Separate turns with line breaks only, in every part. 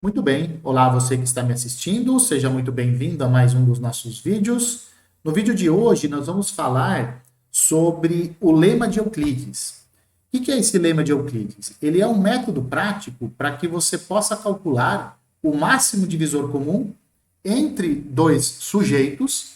Muito bem, olá você que está me assistindo, seja muito bem-vindo a mais um dos nossos vídeos. No vídeo de hoje nós vamos falar sobre o lema de Euclides. O que é esse lema de Euclides? Ele é um método prático para que você possa calcular o máximo divisor comum entre dois sujeitos,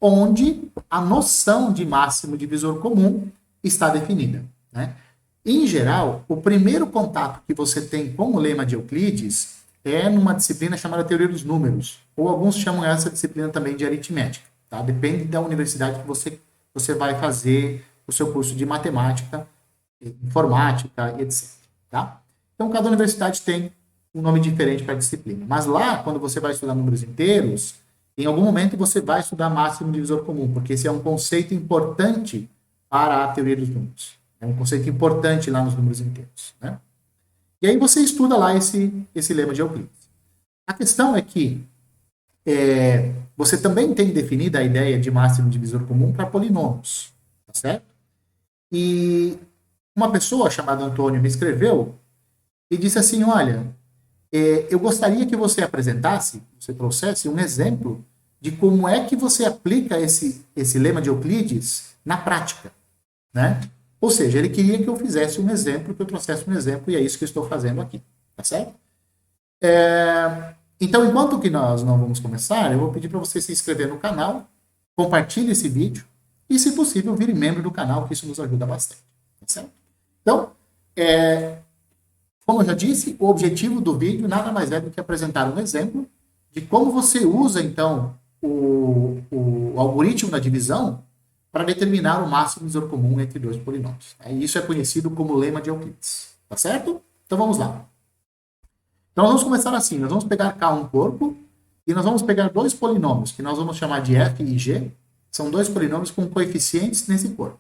onde a noção de máximo divisor comum está definida, né? Em geral, o primeiro contato que você tem com o lema de Euclides é numa disciplina chamada Teoria dos Números, ou alguns chamam essa disciplina também de aritmética, tá? Depende da universidade que você vai fazer o seu curso de matemática, informática, etc, tá? Então, cada universidade tem um nome diferente para a disciplina. Mas lá, quando você vai estudar números inteiros, em algum momento você vai estudar máximo divisor comum, porque esse é um conceito importante para a teoria dos números. É um conceito importante lá nos números inteiros, né? E aí você estuda lá esse lema de Euclides. A questão é que você também tem definida a ideia de máximo divisor comum para polinômios, tá certo? E uma pessoa chamada Antônio me escreveu e disse assim, olha, eu gostaria que você apresentasse, você trouxesse um exemplo de como é que você aplica esse lema de Euclides na prática, né? Ou seja, ele queria que eu fizesse um exemplo, que eu trouxesse um exemplo, e é isso que eu estou fazendo aqui, tá certo? Então, enquanto que nós não vamos começar, eu vou pedir para você se inscrever no canal, compartilhe esse vídeo, e, se possível, vire membro do canal, que isso nos ajuda bastante, tá certo? Então, como eu já disse, o objetivo do vídeo nada mais é do que apresentar um exemplo de como você usa, então, o algoritmo da divisão para determinar o máximo divisor comum entre dois polinômios. Isso é conhecido como lema de Euclides. Tá certo? Então vamos lá. Então nós vamos começar assim. Nós vamos pegar K um corpo e nós vamos pegar dois polinômios que nós vamos chamar de f e g. São dois polinômios com coeficientes nesse corpo.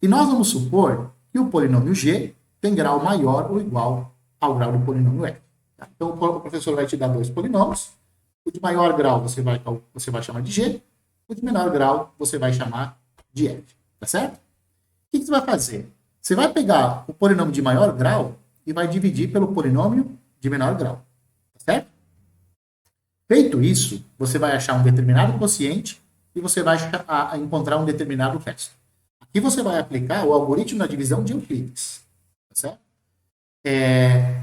E nós vamos supor que o polinômio g tem grau maior ou igual ao grau do polinômio f. Então o professor vai te dar dois polinômios. O de maior grau você vai chamar de g. O de menor grau você vai chamar de f. Tá certo? O que você vai fazer? Você vai pegar o polinômio de maior grau e vai dividir pelo polinômio de menor grau. Tá certo? Feito isso, você vai achar um determinado quociente e você vai encontrar um determinado resto. Aqui você vai aplicar o algoritmo da divisão de Euclides. Tá certo?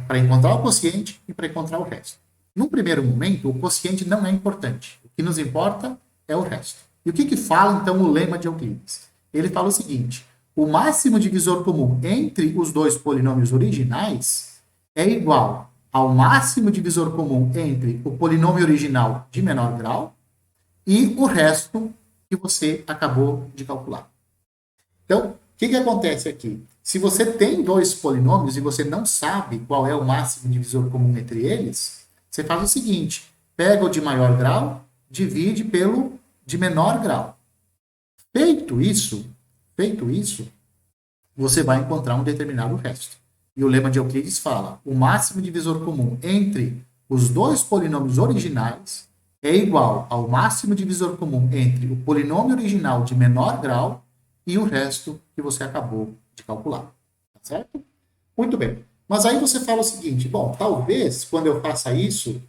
Para encontrar o quociente e para encontrar o resto. Num primeiro momento, o quociente não é importante. O que nos importa é o resto. E o que fala, então, o lema de Euclides? Ele fala o seguinte: o máximo divisor comum entre os dois polinômios originais é igual ao máximo divisor comum entre o polinômio original de menor grau e o resto que você acabou de calcular. Então, o que acontece aqui? Se você tem dois polinômios e você não sabe qual é o máximo divisor comum entre eles, você faz o seguinte: pega o de maior grau, divide pelo de menor grau. Feito isso, você vai encontrar um determinado resto. E o lema de Euclides fala: o máximo divisor comum entre os dois polinômios originais é igual ao máximo divisor comum entre o polinômio original de menor grau e o resto que você acabou de calcular. Tá certo? Muito bem. Mas aí você fala o seguinte: bom, talvez quando eu faça isso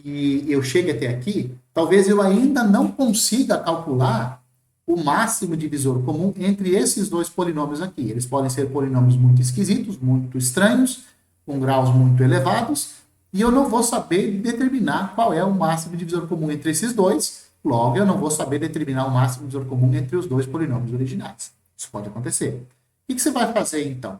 e eu chegue até aqui, talvez eu ainda não consiga calcular o máximo divisor comum entre esses dois polinômios aqui. Eles podem ser polinômios muito esquisitos, muito estranhos, com graus muito elevados, e eu não vou saber determinar qual é o máximo divisor comum entre esses dois, logo eu não vou saber determinar o máximo divisor comum entre os dois polinômios originais. Isso pode acontecer. O que você vai fazer, então?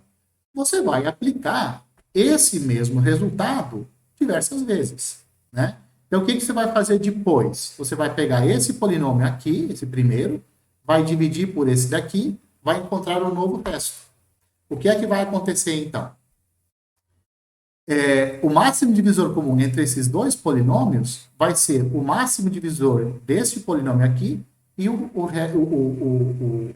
Você vai aplicar esse mesmo resultado diversas vezes, né? Então, o que você vai fazer depois? Você vai pegar esse polinômio aqui, esse primeiro, vai dividir por esse daqui, vai encontrar um novo resto. O que é que vai acontecer, então? O máximo divisor comum entre esses dois polinômios vai ser o máximo divisor desse polinômio aqui e o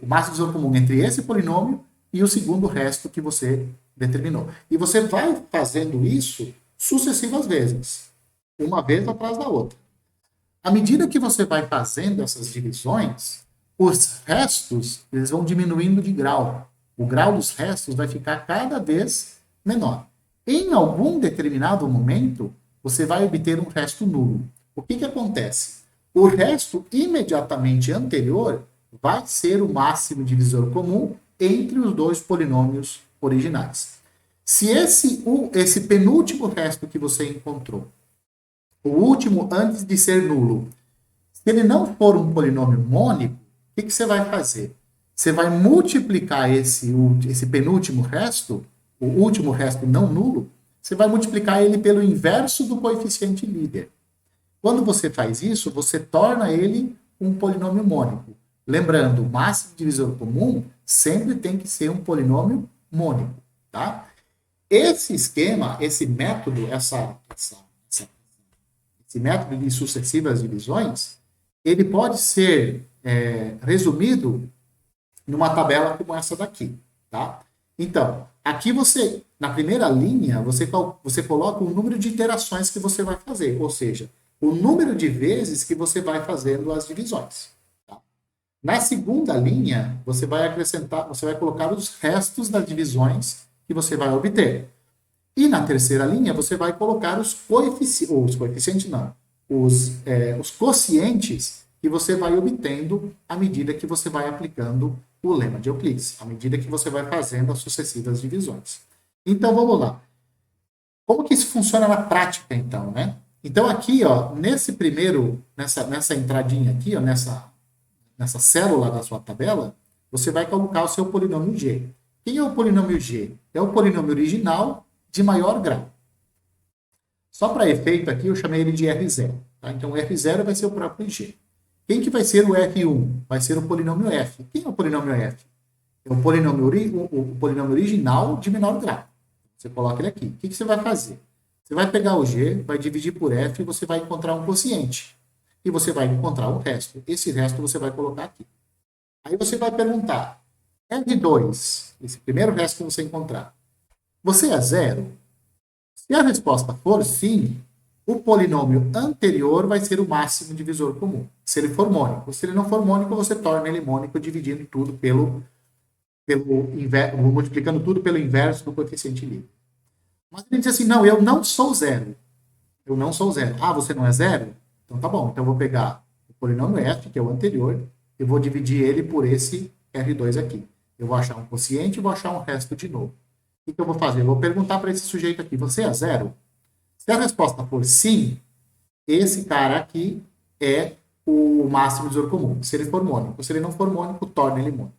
máximo divisor comum entre esse polinômio e o segundo resto que você determinou. E você vai fazendo isso sucessivas vezes, uma vez atrás da outra. À medida que você vai fazendo essas divisões, os restos eles vão diminuindo de grau. O grau dos restos vai ficar cada vez menor. Em algum determinado momento, você vai obter um resto nulo. O que acontece? O resto imediatamente anterior vai ser o máximo divisor comum entre os dois polinômios originais. Se esse penúltimo resto que você encontrou, o último antes de ser nulo, se ele não for um polinômio mônico, o que você vai fazer? Você vai multiplicar esse penúltimo resto, o último resto não nulo, você vai multiplicar ele pelo inverso do coeficiente líder. Quando você faz isso, você torna ele um polinômio mônico. Lembrando, o máximo divisor comum sempre tem que ser um polinômio mônico, tá? Esse esquema, esse método, esse método de sucessivas divisões, ele pode ser resumido numa tabela como essa daqui, tá? Então, aqui você, na primeira linha, você coloca o número de iterações que você vai fazer, ou seja, o número de vezes que você vai fazendo as divisões. Tá? Na segunda linha, você vai acrescentar, você vai colocar os restos das divisões que você vai obter. E na terceira linha, você vai colocar os coeficientes não, os quocientes que você vai obtendo à medida que você vai aplicando o lema de Euclides, à medida que você vai fazendo as sucessivas divisões. Então, vamos lá. Como que isso funciona na prática, então, né? Então, aqui, ó, nessa entradinha aqui, ó, nessa célula da sua tabela, você vai colocar o seu polinômio G. Quem é o polinômio G? É o polinômio original de maior grau. Só para efeito aqui, eu chamei ele de R0. Tá? Então, o R0 vai ser o próprio G. Quem que vai ser o F1? Vai ser o polinômio F. Quem é o polinômio F? É o polinômio original de menor grau. Você coloca ele aqui. O que você vai fazer? Você vai pegar o G, vai dividir por F e você vai encontrar um quociente. E você vai encontrar o resto. Esse resto você vai colocar aqui. Aí você vai perguntar, R2, esse primeiro resto que você encontrar, você é zero? Se a resposta for sim, o polinômio anterior vai ser o máximo divisor comum, se ele for mônico. Se ele não for mônico, você torna ele mônico dividindo tudo multiplicando tudo pelo inverso do coeficiente livre. Mas ele diz assim, não, eu não sou zero. Eu não sou zero. Ah, você não é zero? Então tá bom, então eu vou pegar o polinômio f, que é o anterior, e vou dividir ele por esse R2 aqui. Eu vou achar um quociente e vou achar um resto de novo. O que eu vou fazer? Eu vou perguntar para esse sujeito aqui, você é zero? Se a resposta for sim, esse cara aqui é o máximo divisor comum, se ele for mônico. Se ele não for mônico, torna ele mônico.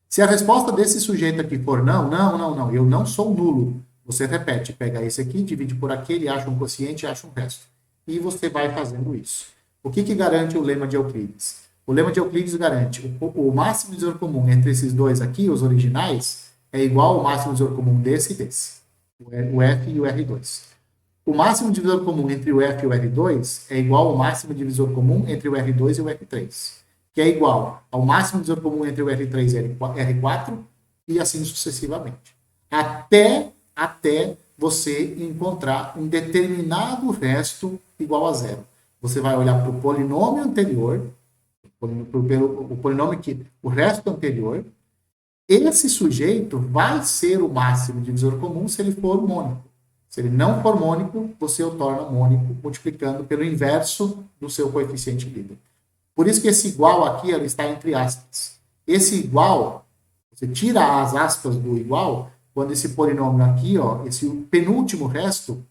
Se a resposta desse sujeito aqui for não, eu não sou nulo, você repete, pega esse aqui, divide por aquele, acha um quociente e acha um resto. E você vai fazendo isso. O que garante o lema de Euclides? O lema de Euclides garante o máximo divisor comum entre esses dois aqui, os originais, é igual ao máximo divisor comum desse e desse. O F e o R2. O máximo divisor comum entre o F e o R2 é igual ao máximo divisor comum entre o R2 e o R3, que é igual ao máximo divisor comum entre o R3 e o R4 e assim sucessivamente. Até você encontrar um determinado resto igual a zero. Você vai olhar para o polinômio anterior, o polinômio que o resto anterior, esse sujeito vai ser o máximo divisor comum se ele for mônico. Se ele não for mônico, você o torna mônico multiplicando pelo inverso do seu coeficiente líder. Por isso que esse igual aqui ele está entre aspas. Esse igual, você tira as aspas do igual quando esse polinômio aqui, ó, esse penúltimo resto,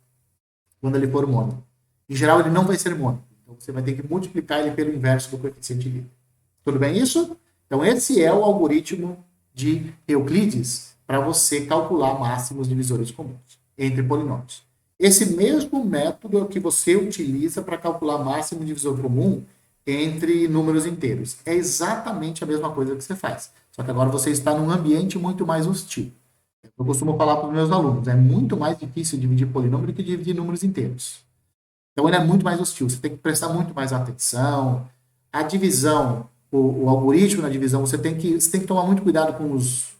quando ele for mônico. Em geral, ele não vai ser mônico. Então, você vai ter que multiplicar ele pelo inverso do coeficiente líder. Tudo bem isso? Então, esse é o algoritmo de Euclides para você calcular máximos divisores comuns entre polinômios. Esse mesmo método é o que você utiliza para calcular máximo divisor comum entre números inteiros. É exatamente a mesma coisa que você faz. Só que agora você está num ambiente muito mais hostil. Eu costumo falar para os meus alunos, é muito mais difícil dividir polinômio do que dividir números inteiros. Então ele é muito mais hostil, você tem que prestar muito mais atenção. A divisão, o algoritmo da divisão, você tem que tomar muito cuidado com os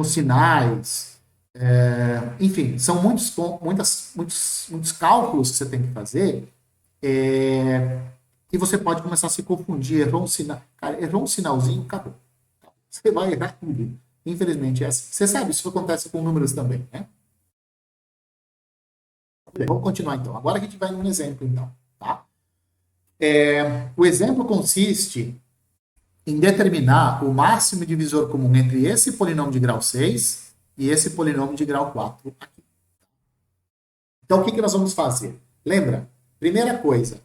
sinais. Enfim, são muitos cálculos que você tem que fazer. E você pode começar a se confundir, errou um sinal. Cara, errou um sinalzinho, acabou. Você vai errar tudo. Infelizmente, é assim. Você sabe, isso acontece com números também, né? Vamos continuar então. Agora a gente vai num exemplo então, tá? O exemplo consiste em determinar o máximo divisor comum entre esse polinômio de grau 6 e esse polinômio de grau 4 aqui. Então, o que nós vamos fazer? Lembra? Primeira coisa,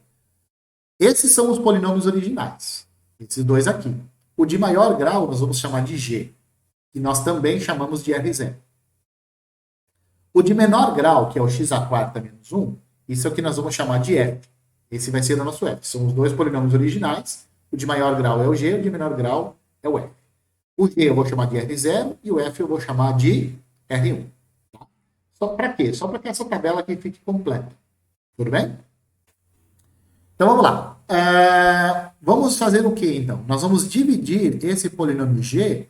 esses são os polinômios originais, esses dois aqui. O de maior grau nós vamos chamar de G, que nós também chamamos de R0. O de menor grau, que é o x à quarta menos 1, isso é o que nós vamos chamar de F. Esse vai ser o nosso F. São os dois polinômios originais. O de maior grau é o G, o de menor grau é o F. O G eu vou chamar de R0 e o F eu vou chamar de R1. Tá? Só para quê? Só para que essa tabela aqui fique completa. Tudo bem? Então vamos lá. Vamos fazer o que então? Nós vamos dividir esse polinômio G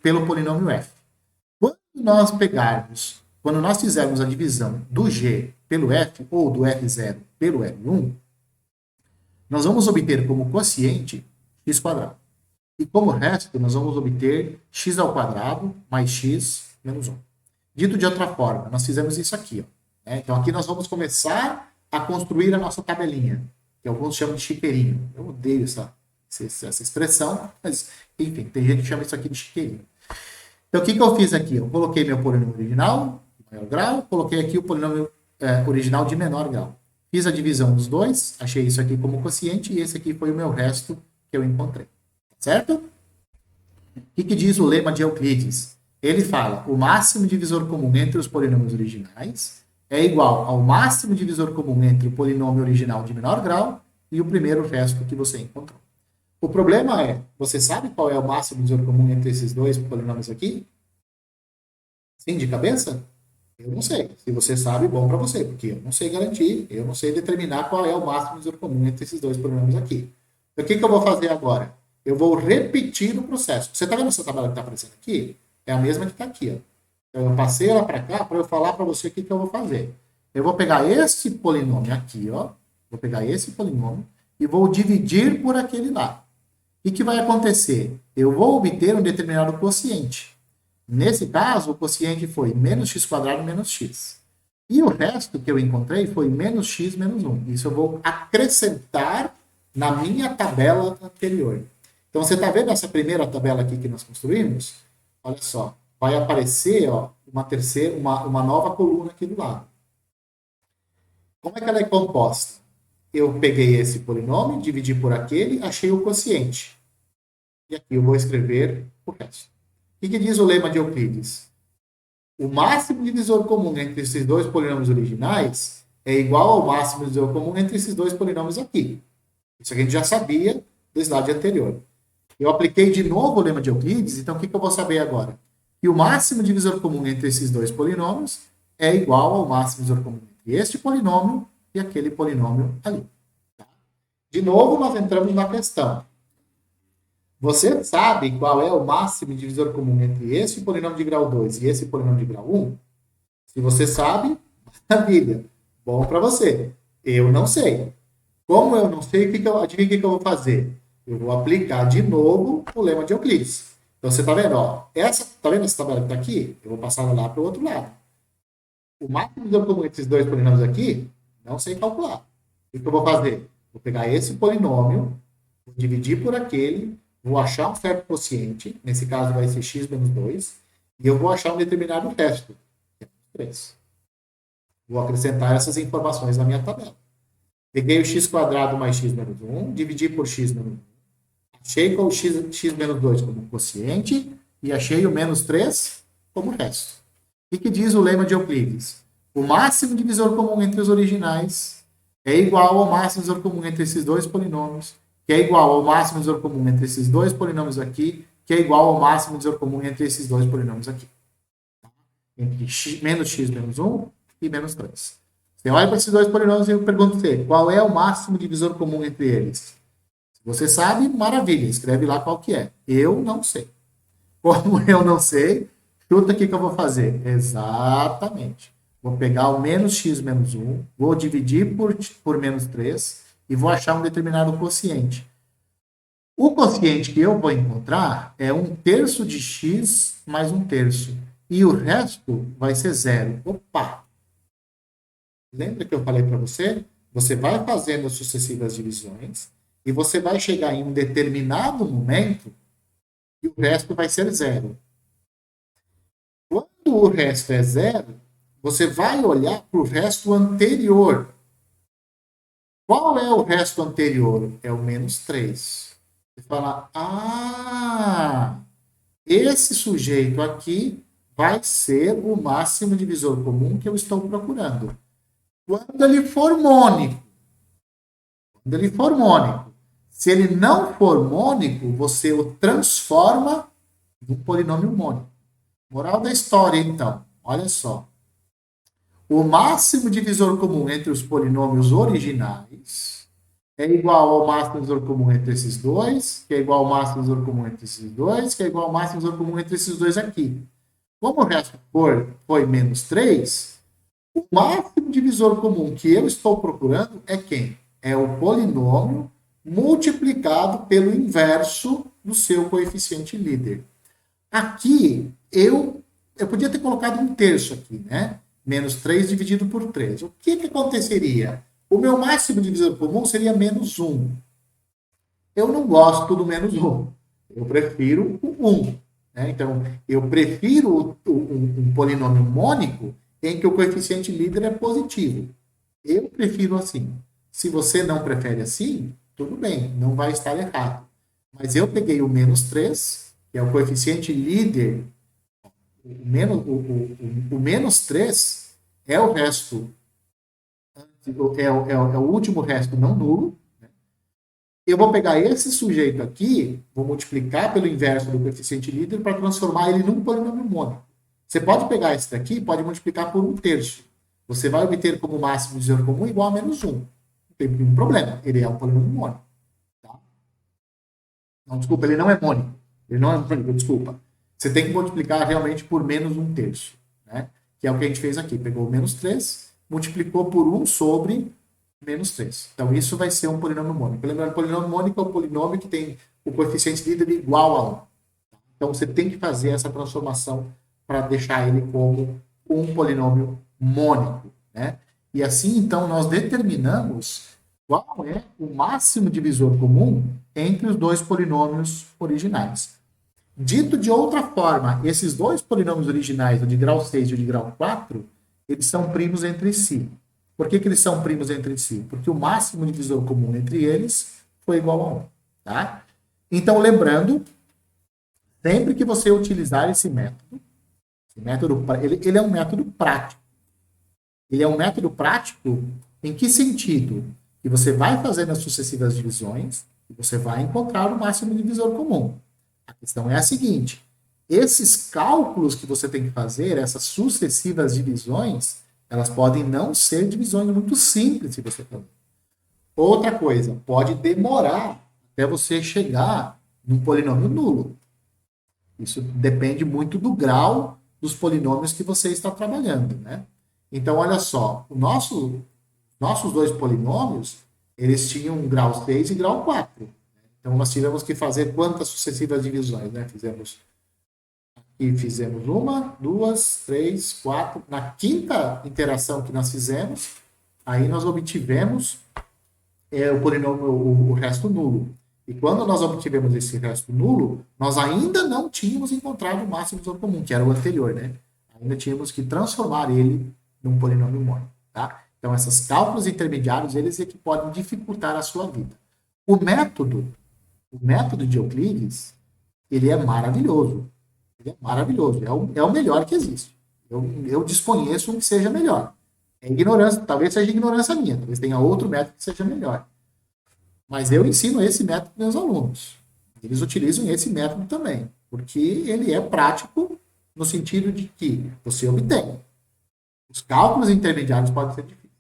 pelo polinômio F. Quando nós fizermos a divisão do G pelo F ou do R0 pelo R1, nós vamos obter como quociente x². E como resto, nós vamos obter x² mais x menos 1. Dito de outra forma, nós fizemos isso aqui. Ó, né? Então aqui nós vamos começar a construir a nossa tabelinha, que alguns chamam de chiqueirinho. Eu odeio essa expressão, mas enfim, tem gente que chama isso aqui de chiqueirinho. Então o que eu fiz aqui? Eu coloquei meu polinômio original, de maior grau, coloquei aqui o polinômio original de menor grau. Fiz a divisão dos dois, achei isso aqui como quociente, e esse aqui foi o meu resto que eu encontrei. Certo? O que diz o lema de Euclides? Ele fala, o máximo divisor comum entre os polinômios originais é igual ao máximo divisor comum entre o polinômio original de menor grau e o primeiro resto que você encontrou. O problema é, você sabe qual é o máximo divisor comum entre esses dois polinômios aqui? Sim, de cabeça? Eu não sei. Se você sabe, bom para você, porque eu não sei garantir, eu não sei determinar qual é o máximo divisor comum entre esses dois polinômios aqui. Então, o que eu vou fazer agora? Eu vou repetir o processo. Você está vendo essa tabela que está aparecendo aqui? É a mesma que está aqui. Ó. Então, eu passei ela para cá para eu falar para você o que eu vou fazer. Eu vou pegar esse polinômio aqui, ó. Vou pegar esse polinômio e vou dividir por aquele lá. O que vai acontecer? Eu vou obter um determinado quociente. Nesse caso, o quociente foi menos x² menos x. E o resto que eu encontrei foi menos x menos 1. Isso eu vou acrescentar na minha tabela anterior. Então, você está vendo essa primeira tabela aqui que nós construímos? Olha só, vai aparecer ó, uma nova coluna aqui do lado. Como é que ela é composta? Eu peguei esse polinômio, dividi por aquele, achei o quociente. E aqui eu vou escrever o resto. O que diz o lema de Euclides? O máximo divisor comum entre esses dois polinômios originais é igual ao máximo divisor comum entre esses dois polinômios aqui. Isso a gente já sabia do slide anterior. Eu apliquei de novo o lema de Euclides, então o que eu vou saber agora? Que o máximo divisor comum entre esses dois polinômios é igual ao máximo divisor comum entre este polinômio e aquele polinômio ali. Tá? De novo, nós entramos na questão. Você sabe qual é o máximo divisor comum entre esse polinômio de grau 2 e esse polinômio de grau 1? Se você sabe, maravilha. Bom para você. Eu não sei. Como eu não sei, adivinha o que eu vou fazer? Eu vou aplicar de novo o lema de Euclides. Então, você está vendo? Ó, tá vendo essa tabela que está aqui? Eu vou passar ela lá para o outro lado. O máximo divisor comum entre esses dois polinômios aqui, não sei calcular. O que eu vou fazer? Vou pegar esse polinômio, vou dividir por aquele, vou achar um certo quociente, nesse caso vai ser x menos 2, e eu vou achar um determinado resto, que é 3. Vou acrescentar essas informações na minha tabela. Peguei o x² mais x menos 1, dividi por x menos 1. Achei o x menos 2 como quociente e achei o menos 3 como resto. O que diz o lema de Euclides? O máximo divisor comum entre os originais é igual ao máximo divisor comum entre esses dois polinômios, que é igual ao máximo divisor comum entre esses dois polinômios aqui, que é igual ao máximo divisor comum entre esses dois polinômios aqui. Entre menos x menos 1 e menos 3. Você olha para esses dois polinômios e eu pergunto você, qual é o máximo divisor comum entre eles? Se você sabe, maravilha, escreve lá qual que é. Eu não sei. Como eu não sei, chuta aqui que eu vou fazer. Exatamente. Vou pegar o menos x menos 1, vou dividir por menos 3 e vou achar um determinado quociente. O quociente que eu vou encontrar é 1/3 de x mais 1/3. E o resto vai ser 0. Opa! Lembra que eu falei para você? Você vai fazendo as sucessivas divisões e você vai chegar em um determinado momento e o resto vai ser zero. Quando o resto é zero, você vai olhar para o resto anterior. Qual é o resto anterior? É o menos 3. Você fala, esse sujeito aqui vai ser o máximo divisor comum que eu estou procurando. Quando ele for mônico, se ele não for mônico, você o transforma num polinômio mônico. Moral da história, então, olha só. O máximo divisor comum entre os polinômios originais é igual ao máximo divisor comum entre esses dois, que é igual ao máximo divisor comum entre esses dois, que é igual ao máximo divisor comum entre esses dois aqui. Como o resto foi menos 3, o máximo divisor comum que eu estou procurando é quem? É o polinômio multiplicado pelo inverso do seu coeficiente líder. Aqui, eu podia ter colocado um terço aqui, né? Menos 3 dividido por 3. O que aconteceria? O meu máximo divisor comum seria menos 1. Eu não gosto do menos 1. Eu prefiro o 1. Né? Então, eu prefiro um polinômio mônico em que o coeficiente líder é positivo. Eu prefiro assim. Se você não prefere assim, tudo bem, não vai estar errado. Mas eu peguei o menos 3, que é o coeficiente líder. O menos 3 é o resto, é o último resto não nulo. Eu vou pegar esse sujeito aqui, vou multiplicar pelo inverso do coeficiente líder para transformar ele num polinômio mônico. Você pode pegar esse daqui, pode multiplicar por um terço. Você vai obter como máximo divisor comum igual a menos 1. Não tem nenhum problema, ele é um polinômio mônico. Tá? Não, desculpa, ele não é mônico. Ele não é mônico, desculpa. Você tem que multiplicar realmente por menos um terço. Né? Que é o que a gente fez aqui. Pegou o menos 3, multiplicou por 1 sobre menos 3. Então, isso vai ser um polinômio mônico. Lembrando, o polinômio mônico é o polinômio que tem o coeficiente líder igual a 1. Então, você tem que fazer essa transformação para deixar ele como um polinômio mônico. Né? E assim, então, nós determinamos qual é o máximo divisor comum entre os dois polinômios originais. Dito de outra forma, esses dois polinômios originais, o de grau 6 e o de grau 4, eles são primos entre si. Por que eles são primos entre si? Porque o máximo divisor comum entre eles foi igual a 1. Tá? Então, lembrando, sempre que você utilizar esse método ele é um método prático. Ele é um método prático em que sentido? Que você vai fazendo as sucessivas divisões e você vai encontrar o máximo divisor comum. A questão é a seguinte, esses cálculos que você tem que fazer, essas sucessivas divisões, elas podem não ser divisões muito simples se você fazer. Outra coisa, pode demorar até você chegar num polinômio nulo. Isso depende muito do grau dos polinômios que você está trabalhando, né? Então, olha só, nossos dois polinômios, eles tinham grau 6 e grau 4. Então, nós tivemos que fazer quantas sucessivas divisões, né? Fizemos 1, 2, 3, 4. Na quinta interação que nós fizemos, aí nós obtivemos o polinômio, o resto nulo. E quando nós obtivemos esse resto nulo, nós ainda não tínhamos encontrado o máximo divisor comum, que era o anterior, né? Ainda tínhamos que transformar ele num polinômio mônico, tá? Então, esses cálculos intermediários, eles é que podem dificultar a sua vida. O método de Euclides, ele é maravilhoso. Ele é maravilhoso. É o melhor que existe. Eu desconheço um que seja melhor. É ignorância, talvez seja ignorância minha, talvez tenha outro método que seja melhor. Mas eu ensino esse método para meus alunos. Eles utilizam esse método também, porque ele é prático no sentido de que você obtém. Os cálculos intermediários podem ser difíceis,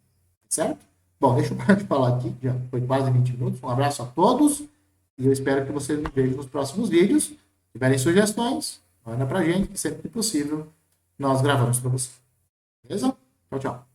certo? Bom, deixa eu parar de falar aqui, já foi quase 20 minutos. Um abraço a todos e eu espero que vocês me vejam nos próximos vídeos. Se tiverem sugestões, manda pra gente, que sempre que possível nós gravamos para vocês. Beleza? Tchau, tchau.